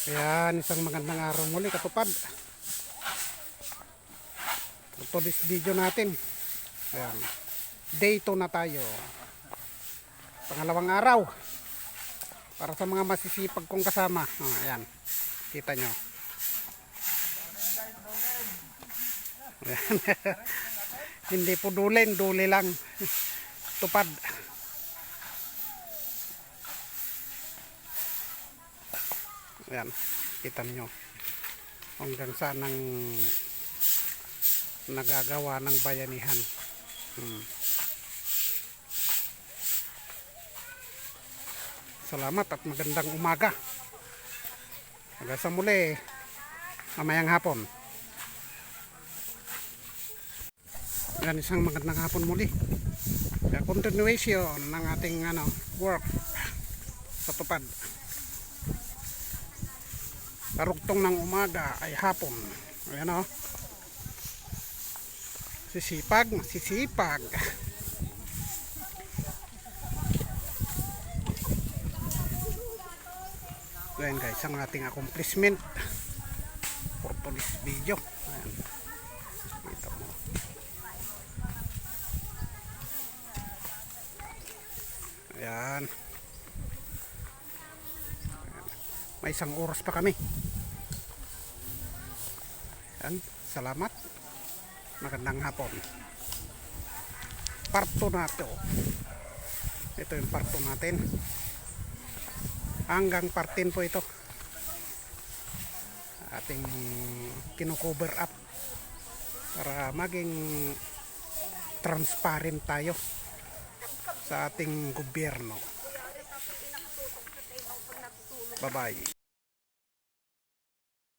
Ayan, isang magandang araw muli katupad. Ito this video natin. Ayan. Day 2 na tayo. Pangalawang araw. Para sa mga masisipag kong kasama. Ayan. Kita nyo. Ayan. Hindi po dulin, duli lang. Tupad. Ayan, kita nyo hanggang saan ang nagagawa ng bayanihan. Salamat at magandang umaga. Hanggang sa muli mamayang hapon. Ayan, isang magandang hapon muli. Continuation ng ating work sa tupad. Karugtong ng umaga ay hapon. Ayan o. Sisipag, masisipag. Ayan guys, ang ating accomplishment for today's video. Ayan. Kita mo. Ayan. May isang oras pa kami. Ayan, salamat. Magandang hapon. Parto na ito. Ito yung parto natin. Hanggang partin po ito. Ating kino-cover up para maging transparent tayo sa ating gobyerno. Bye-bye.